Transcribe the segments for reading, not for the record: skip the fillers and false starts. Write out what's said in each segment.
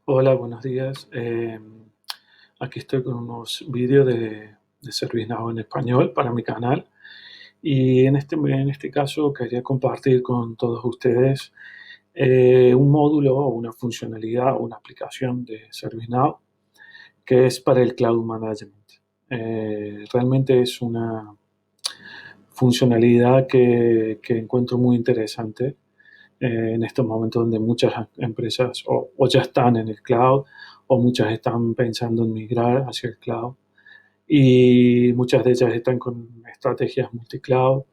Hola, buenos días. Aquí estoy con unos vídeos de ServiceNow en español para mi canal y en este caso quería compartir con todos ustedes un módulo o una funcionalidad o una aplicación de ServiceNow que es para el Cloud Management. Realmente es una funcionalidad que encuentro muy interesante en estos momentos donde muchas empresas o ya están en el cloud o muchas están pensando en migrar hacia el cloud y muchas de ellas están con estrategias multicloud,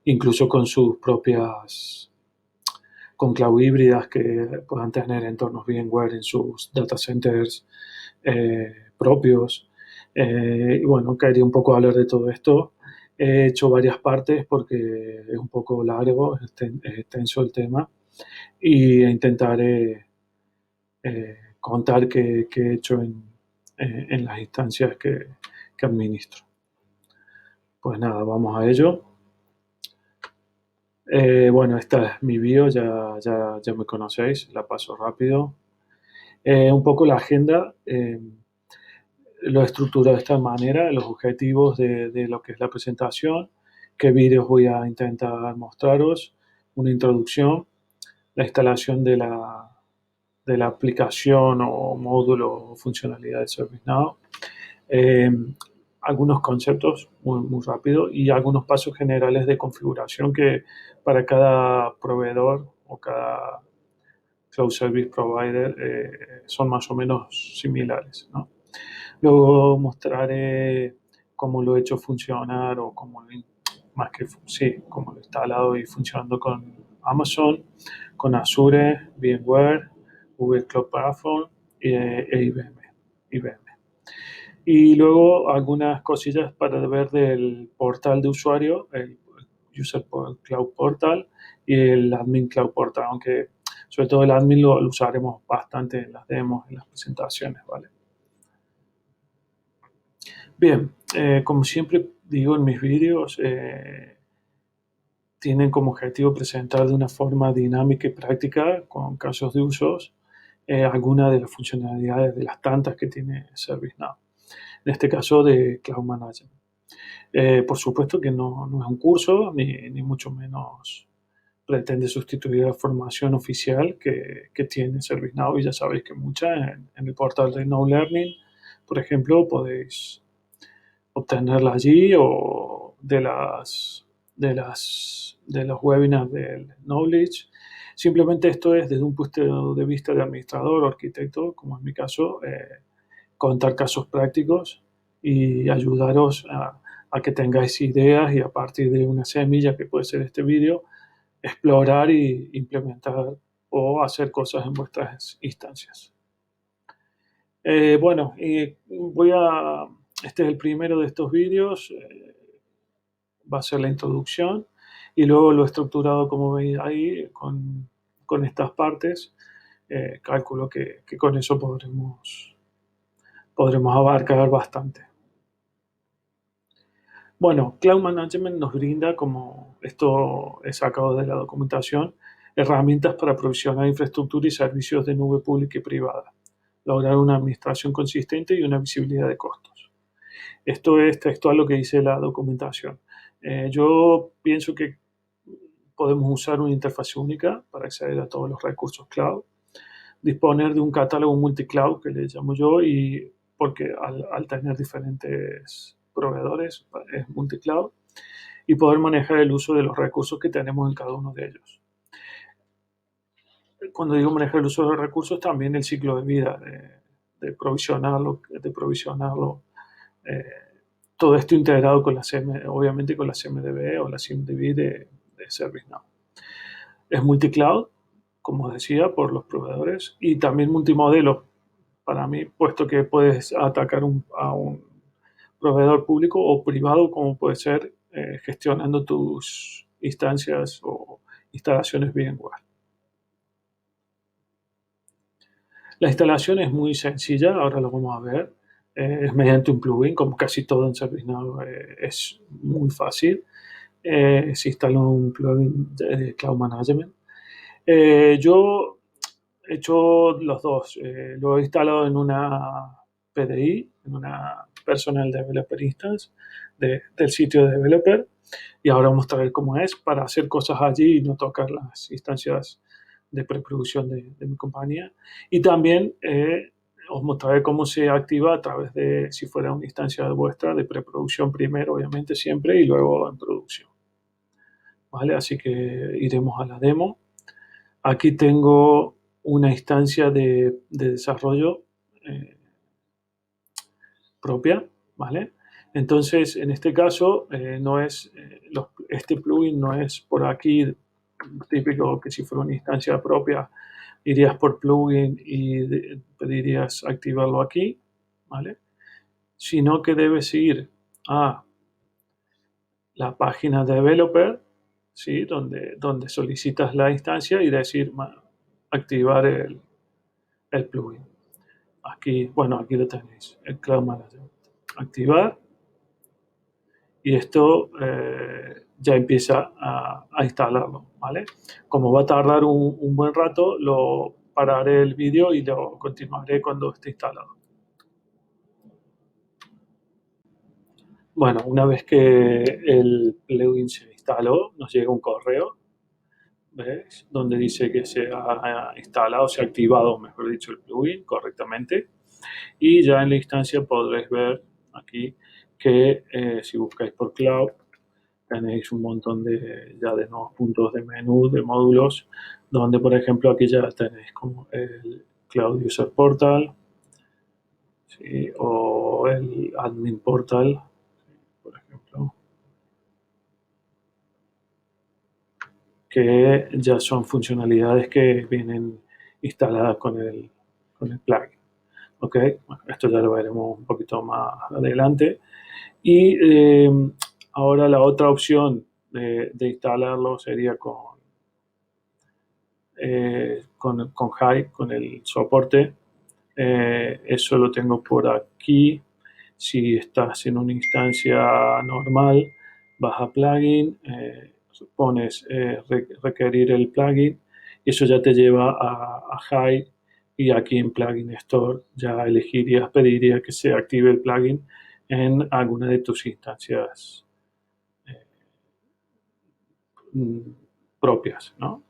incluso con sus propias, con cloud híbridas que puedan tener entornos VMware en sus data centers propios. Y bueno, quería un poco hablar de todo esto. He hecho varias partes porque es un poco largo, es extenso el tema y intentaré contar qué he hecho en las instancias que administro. Pues nada, vamos a ello. Bueno, esta es mi bio, ya me conocéis, la paso rápido. Un poco la agenda, lo estructuro de esta manera, los objetivos de lo que es la presentación, qué vídeos voy a intentar mostraros, una introducción, la instalación de la aplicación o módulo o funcionalidad de ServiceNow, eh, algunos conceptos muy rápido y algunos pasos generales de configuración que para cada proveedor o cada cloud service provider son más o menos similares, ¿no? Luego mostraré cómo lo he hecho funcionar o más que sí, cómo lo he instalado y funcionando con Amazon, con Azure, VMware, Google Cloud Platform e IBM. Y luego algunas cosillas para ver del portal de usuario, el User Cloud Portal y el Admin Cloud Portal, aunque sobre todo el Admin lo usaremos bastante en las demos, en las presentaciones, ¿vale? Bien, como siempre digo en mis vídeos, tienen como objetivo presentar de una forma dinámica y práctica, con casos de usos, algunas de las funcionalidades de las tantas que tiene ServiceNow. En este caso de Cloud Management. Por supuesto que no es un curso, ni mucho menos pretende sustituir la formación oficial que tiene ServiceNow y ya sabéis que mucha en el portal de Now Learning, por ejemplo, podéis obtenerla allí o de los webinars del Knowledge. Simplemente esto es desde un punto de vista de administrador o arquitecto, como en mi caso, contar casos prácticos y ayudaros a que tengáis ideas y a partir de una semilla que puede ser este vídeo, explorar y implementar o hacer cosas en vuestras instancias. Bueno, este es el primero de estos vídeos, va a ser la introducción y luego lo he estructurado como veis ahí con estas partes. Calculo que con eso podremos abarcar bastante. Bueno, Cloud Management nos brinda, como esto he sacado de la documentación, herramientas para provisionar infraestructura y servicios de nube pública y privada, lograr una administración consistente y una visibilidad de costos. Esto es textual lo que dice la documentación. Yo pienso que podemos usar una interfaz única para acceder a todos los recursos cloud, disponer de un catálogo multicloud, que le llamo yo, y porque al tener diferentes proveedores es multicloud, y poder manejar el uso de los recursos que tenemos en cada uno de ellos. Cuando digo manejar el uso de los recursos, también el ciclo de vida, de provisionarlo, eh, todo esto integrado con obviamente con la CMDB o la SIMDB de ServiceNow. Es multicloud, como decía, por los proveedores y también multimodelo para mí, puesto que puedes atacar a un proveedor público o privado, como puede ser gestionando tus instancias o instalaciones VMware. La instalación es muy sencilla, ahora lo vamos a ver. Es mediante un plugin, como casi todo en ServiceNow es muy fácil. Se instala un plugin de Cloud Management. Yo hecho los dos. Lo he instalado en una PDI, en una Personal Developer Instance del sitio de developer, y ahora os mostraré cómo es para hacer cosas allí y no tocar las instancias de preproducción de mi compañía. Y también os mostraré cómo se activa a través de, si fuera una instancia vuestra, de preproducción primero, obviamente siempre, y luego en producción. ¿Vale? Así que iremos a la demo. Aquí tengo una instancia de desarrollo propia, ¿vale? Entonces, en este caso, este plugin no es por aquí típico que si fuera una instancia propia, irías por plugin y pedirías activarlo aquí, ¿vale? Sino que debes ir a la página de developer, ¿sí? Donde solicitas la instancia y decir activar el plugin. Aquí, bueno, aquí lo tenéis, el Cloud Manager. Activar y esto ya empieza a instalarlo, ¿vale? Como va a tardar un buen rato, lo pararé el vídeo y lo continuaré cuando esté instalado. Bueno, una vez que el plugin se instaló, nos llega un correo, ¿ves? Donde dice que se ha instalado, se ha activado, mejor dicho, el plugin correctamente. Y ya en la instancia podréis ver aquí que si buscáis por cloud, tenéis un montón ya de nuevos puntos de menú, de módulos, donde por ejemplo aquí ya tenéis como el Cloud User Portal, ¿sí? O el Admin Portal, por ejemplo, que ya son funcionalidades que vienen instaladas con el plugin. ¿Ok? Bueno, esto ya lo veremos un poquito más adelante. Y ahora la otra opción de instalarlo sería con Hive, con el soporte. Eso lo tengo por aquí. Si estás en una instancia normal, vas a plugin, pones requerir el plugin y eso ya te lleva a Hive, y aquí en Plugin Store ya elegirías, pedirías que se active el plugin en alguna de tus instancias propias, ¿no?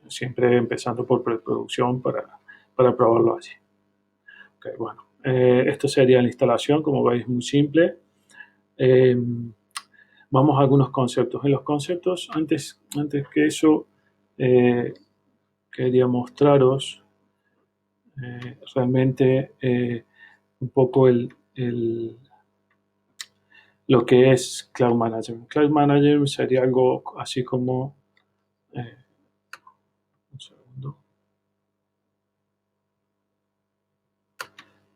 Siempre empezando por preproducción para probarlo allí. Okay, bueno, esto sería la instalación, como veis, muy simple. Vamos a algunos conceptos. En los conceptos, antes que eso, quería mostraros realmente un poco lo que es Cloud Management. Cloud Management sería algo así como... un segundo.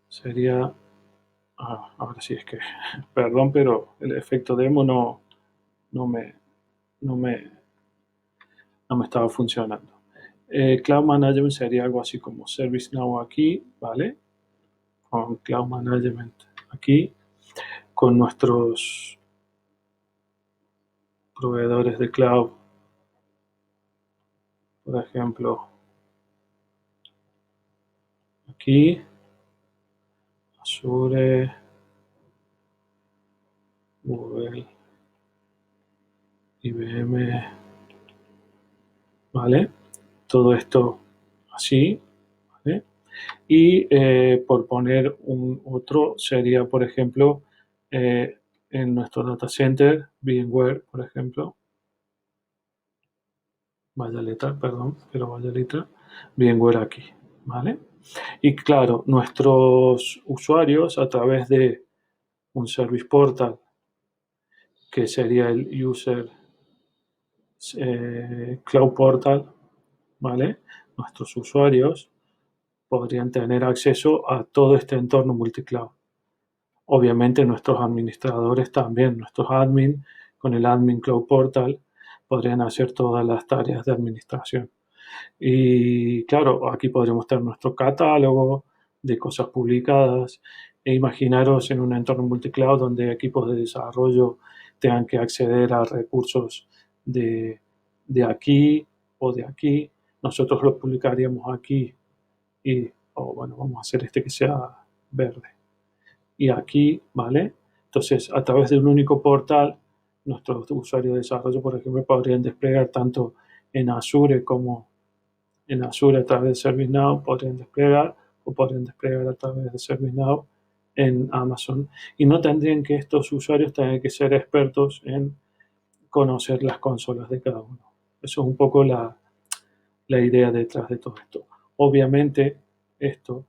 Sería... ahora sí es que... Perdón, pero el efecto demo no me, no me, no me estaba funcionando. Cloud Management sería algo así como ServiceNow aquí, ¿vale? Con Cloud Management aquí, con nuestros proveedores de cloud, por ejemplo, aquí, Azure, Google, IBM, ¿vale? Todo esto así, ¿vale? Y por poner otro sería, por ejemplo, en nuestro data center, VMware, por ejemplo, vaya letra, perdón, pero vaya letra, VMware aquí, ¿vale? Y claro, nuestros usuarios a través de un service portal, que sería el User Cloud Portal, ¿vale? Nuestros usuarios podrían tener acceso a todo este entorno multicloud. Obviamente nuestros administradores también, nuestros admin con el Admin Cloud Portal podrían hacer todas las tareas de administración. Y claro, aquí podríamos tener nuestro catálogo de cosas publicadas e imaginaros en un entorno multicloud donde equipos de desarrollo tengan que acceder a recursos de aquí o de aquí. Nosotros los publicaríamos aquí y, bueno, vamos a hacer este que sea verde. Y aquí, ¿vale? Entonces, a través de un único portal, nuestros usuarios de desarrollo, por ejemplo, podrían desplegar tanto en Azure como en Azure a través de ServiceNow, podrían desplegar o podrían desplegar a través de ServiceNow en Amazon. Y no tendrían que estos usuarios tener que ser expertos en conocer las consolas de cada uno. Eso es un poco la idea detrás de todo esto. Obviamente, esto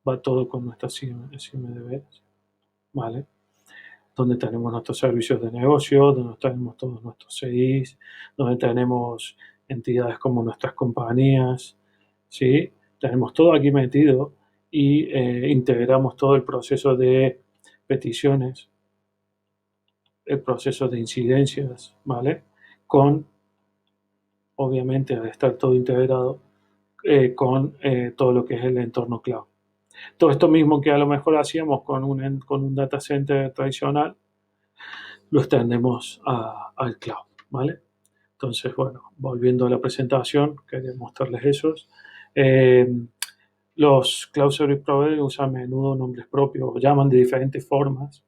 va todo con nuestra CMDB, ¿vale? Donde tenemos nuestros servicios de negocio, donde tenemos todos nuestros CIs, donde tenemos entidades como nuestras compañías, ¿sí? Tenemos todo aquí metido y integramos todo el proceso de peticiones, el proceso de incidencias, ¿vale? Con, obviamente, al estar todo integrado, con todo lo que es el entorno cloud. Todo esto mismo que a lo mejor hacíamos con un data center tradicional, lo extendemos al cloud, ¿vale? Entonces, bueno, volviendo a la presentación, quería mostrarles esos. Eh, los Cloud Service Providers usan a menudo nombres propios, o llaman de diferentes formas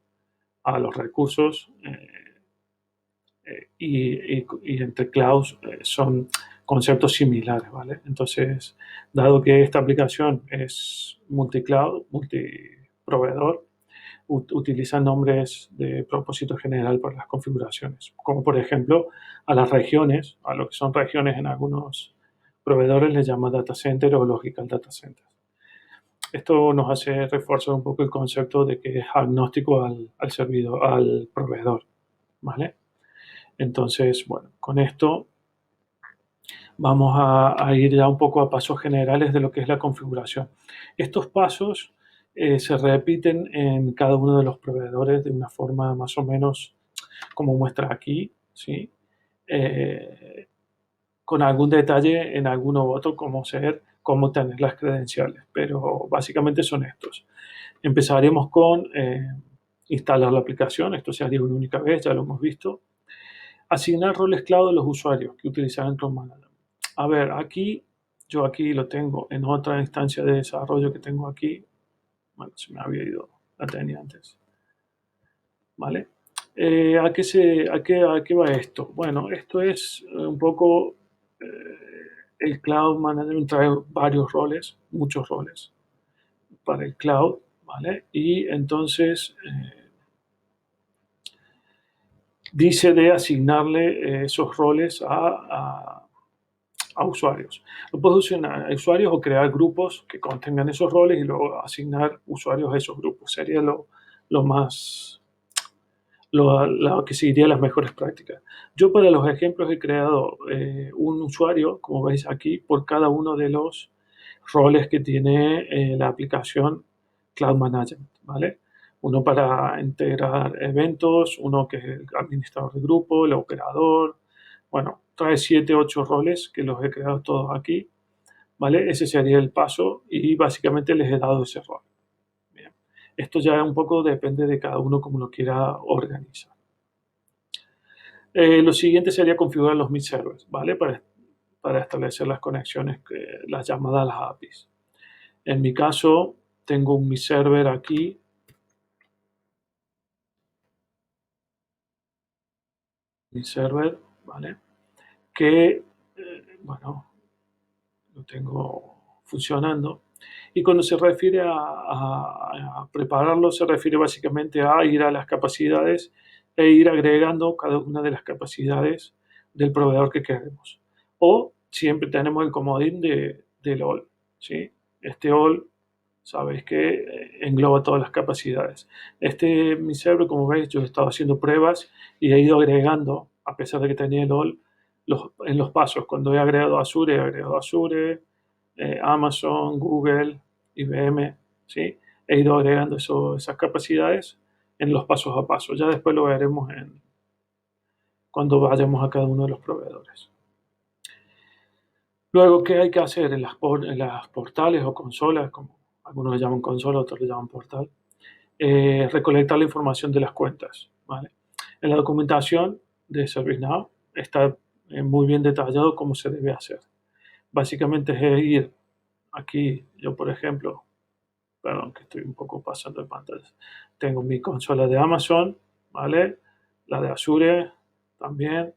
a los recursos y entre clouds son conceptos similares, ¿vale? Entonces, dado que esta aplicación es multi-cloud, multi-proveedor, utilizan nombres de propósito general para las configuraciones, como por ejemplo a las regiones, a lo que son regiones en algunos proveedores les llaman data center o logical data center. Esto nos hace reforzar un poco el concepto de que es agnóstico al servidor, al proveedor, ¿vale? Entonces, bueno, con esto vamos a ir ya un poco a pasos generales de lo que es la configuración. Estos pasos se repiten en cada uno de los proveedores de una forma más o menos como muestra aquí, ¿sí? Con algún detalle en alguno u otro, como cómo tener las credenciales, pero básicamente son estos. Empezaremos con instalar la aplicación, esto se haría una única vez, ya lo hemos visto. Asignar roles cloud a los usuarios que utilizarán Cloud Manager. A ver, yo aquí lo tengo en otra instancia de desarrollo que tengo aquí. Bueno, se me había ido, la tenía antes. ¿Vale? ¿A qué va esto? Bueno, esto es un poco el Cloud Manager trae varios roles, muchos roles para el cloud, ¿vale? Y entonces dice de asignarle esos roles a usuarios. Lo puedes asignar a usuarios o crear grupos que contengan esos roles y luego asignar usuarios a esos grupos. Sería lo más, lo que seguiría las mejores prácticas. Yo para los ejemplos he creado un usuario, como veis aquí, por cada uno de los roles que tiene la aplicación Cloud Management, ¿vale? Uno para integrar eventos, uno que es el administrador de grupo, el operador. Bueno, trae 7, 8 roles que los he creado todos aquí, ¿vale? Ese sería el paso y básicamente les he dado ese rol. Bien. Esto ya un poco depende de cada uno como lo quiera organizar. Lo siguiente sería configurar los meet servers, ¿vale? Para establecer las conexiones, las llamadas a las APIs. En mi caso, tengo un meet server aquí. Mi server, ¿vale? Que, bueno, lo tengo funcionando. Y cuando se refiere a prepararlo, se refiere básicamente a ir a las capacidades e ir agregando cada una de las capacidades del proveedor que queremos. O siempre tenemos el comodín del all, ¿sí? Este all, sabéis que engloba todas las capacidades. Mi server, como veis, yo he estado haciendo pruebas y he ido agregando, a pesar de que tenía el all, en los pasos. Cuando he agregado Azure, Amazon, Google, IBM, ¿sí? He ido agregando esas capacidades en los pasos a paso. Ya después lo veremos cuando vayamos a cada uno de los proveedores. Luego, ¿qué hay que hacer en las portales o consolas? Como algunos le llaman consola, otros le llaman portal. Recolectar la información de las cuentas, ¿vale? En la documentación de ServiceNow está muy bien detallado cómo se debe hacer. Básicamente es ir aquí yo, por ejemplo, perdón que estoy un poco pasando de pantallas, tengo mi consola de Amazon, ¿vale? La de Azure también,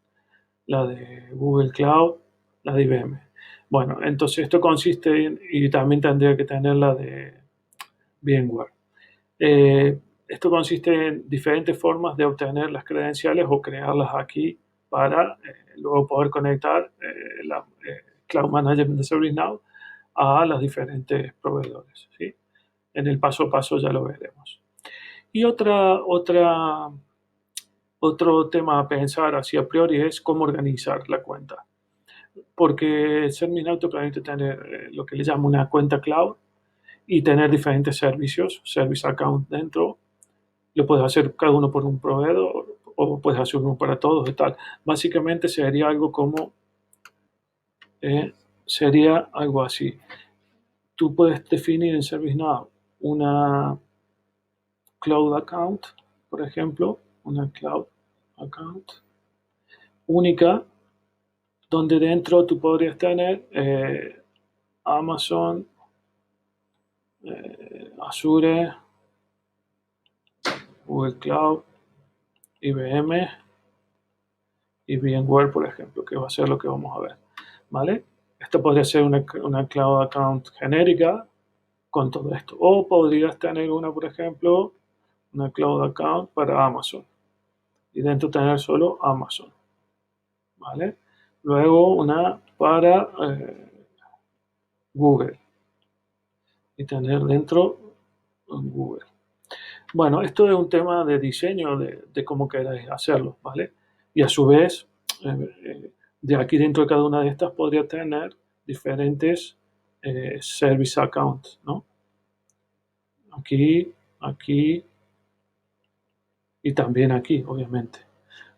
la de Google Cloud, la de IBM. Bueno, entonces esto consiste en, y también tendría que tener la de VMware. Eh, Esto consiste en diferentes formas de obtener las credenciales o crearlas aquí para luego poder conectar la Cloud Management de ServiceNow a los diferentes proveedores, ¿sí? En el paso a paso ya lo veremos. Y otro tema a pensar así a priori es cómo organizar la cuenta. Porque ServiceNow te permite tener lo que le llamo una cuenta cloud y tener diferentes servicios, service account dentro. Lo puedes hacer cada uno por un proveedor o puedes hacer uno para todos y tal. Básicamente sería algo como, sería algo así. Tú puedes definir en ServiceNow una cloud account, por ejemplo, una cloud account única, donde dentro tú podrías tener Amazon, Azure, Google Cloud, IBM y VMware, por ejemplo, que va a ser lo que vamos a ver, ¿vale? Esto podría ser una cloud account genérica con todo esto. O podrías tener una, por ejemplo, una cloud account para Amazon y dentro tener solo Amazon, ¿vale? Luego una para Google y tener dentro Google. Bueno, esto es un tema de diseño de cómo queráis hacerlo, ¿vale? Y a su vez, de aquí dentro de cada una de estas podría tener diferentes service accounts, ¿no? Aquí, aquí y también aquí, obviamente.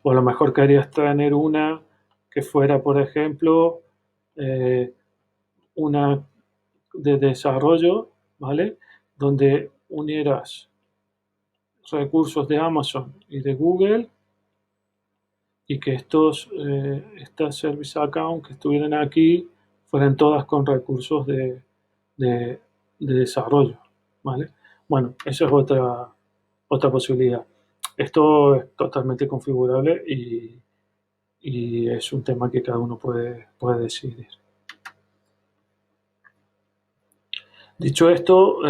O a lo mejor querías tener una que fuera, por ejemplo, eh, una de desarrollo, ¿vale? Donde unieras recursos de Amazon y de Google y que estas service accounts que estuvieran aquí fueran todas con recursos de, de desarrollo, ¿vale? Bueno, esa es otra posibilidad. Esto es totalmente configurable y es un tema que cada uno puede decidir. Dicho esto,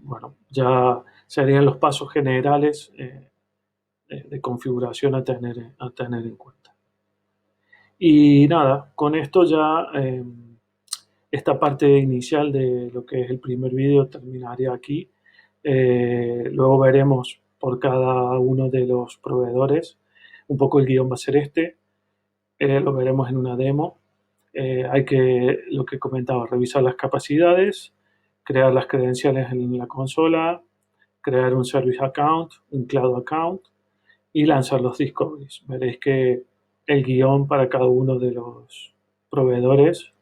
bueno, ya serían los pasos generales de configuración a tener en cuenta. Y nada, con esto ya esta parte inicial de lo que es el primer vídeo terminaría aquí. Luego veremos por cada uno de los proveedores. Un poco el guión va a ser este. Lo veremos en una demo. Hay que, lo que comentaba, revisar las capacidades, crear las credenciales en la consola, crear un service account, un cloud account y lanzar los discoveries. Veréis que el guión para cada uno de los proveedores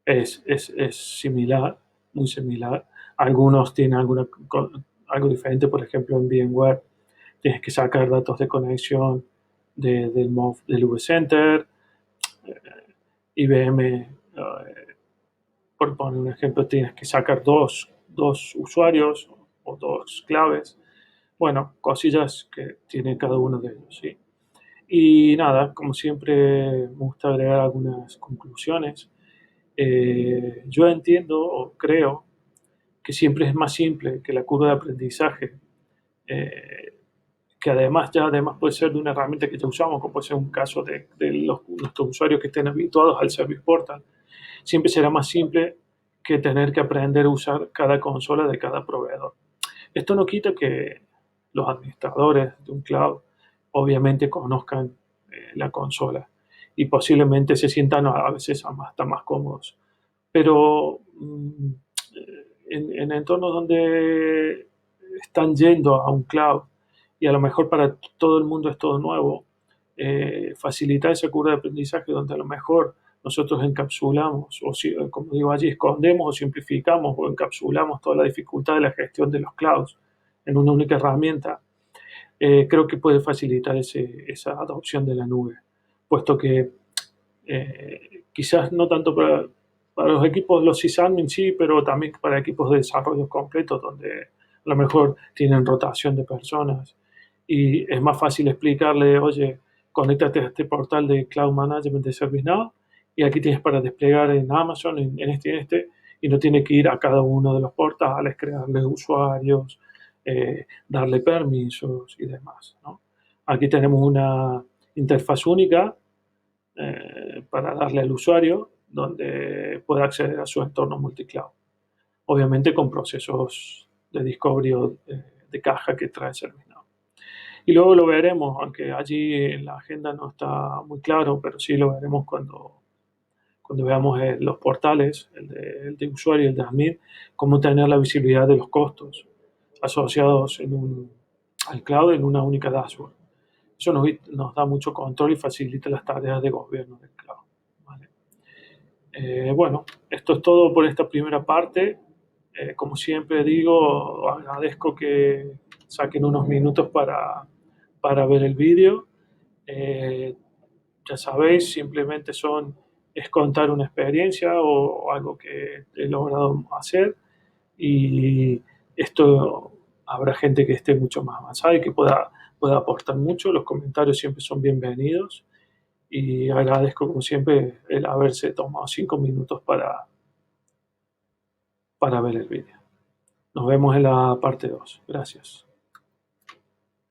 es similar, muy similar. Algunos tienen algo diferente, por ejemplo, en VMware tienes que sacar datos de conexión del MOV del vCenter. IBM, por poner un ejemplo, tienes que sacar dos usuarios o dos claves. Bueno, cosillas que tiene cada uno de ellos, ¿sí? Y nada, como siempre, me gusta agregar algunas conclusiones. Yo entiendo o creo que siempre es más simple que la curva de aprendizaje, eh, que además puede ser de una herramienta que ya usamos, como puede ser un caso de nuestros usuarios que estén habituados al Service Portal. Siempre será más simple que tener que aprender a usar cada consola de cada proveedor. Esto no quita que los administradores de un cloud obviamente conozcan la consola y posiblemente se sientan a veces hasta más cómodos. Pero en entornos donde están yendo a un cloud y a lo mejor para todo el mundo es todo nuevo, facilitar esa curva de aprendizaje donde a lo mejor nosotros encapsulamos, o si, como digo allí, escondemos o simplificamos o encapsulamos toda la dificultad de la gestión de los clouds en una única herramienta, creo que puede facilitar esa adopción de la nube, puesto que quizás no tanto Para los equipos, los sysadmin sí, pero también para equipos de desarrollo completos, donde a lo mejor tienen rotación de personas. Y es más fácil explicarle, oye, conéctate a este portal de Cloud Management de ServiceNow y aquí tienes para desplegar en Amazon, en este, y no tiene que ir a cada uno de los portales, crearle usuarios, darle permisos y demás, ¿no? Aquí tenemos una interfaz única para darle al usuario donde pueda acceder a su entorno multicloud. Obviamente con procesos de discovery o de caja que trae ServiceNow. Y luego lo veremos, aunque allí en la agenda no está muy claro, pero sí lo veremos cuando veamos los portales, el de usuario y el de admin, cómo tener la visibilidad de los costos asociados al cloud en una única dashboard. Eso nos da mucho control y facilita las tareas de gobierno del cloud. ¿Vale? Bueno, esto es todo por esta primera parte. Como siempre digo, agradezco que saquen unos minutos para ver el vídeo. Eh, ya sabéis, simplemente es contar una experiencia o algo que he logrado hacer y esto habrá gente que esté mucho más avanzada y que pueda aportar mucho. Los comentarios siempre son bienvenidos y agradezco como siempre el haberse tomado 5 minutos para ver el vídeo. Nos vemos en la parte 2. Gracias.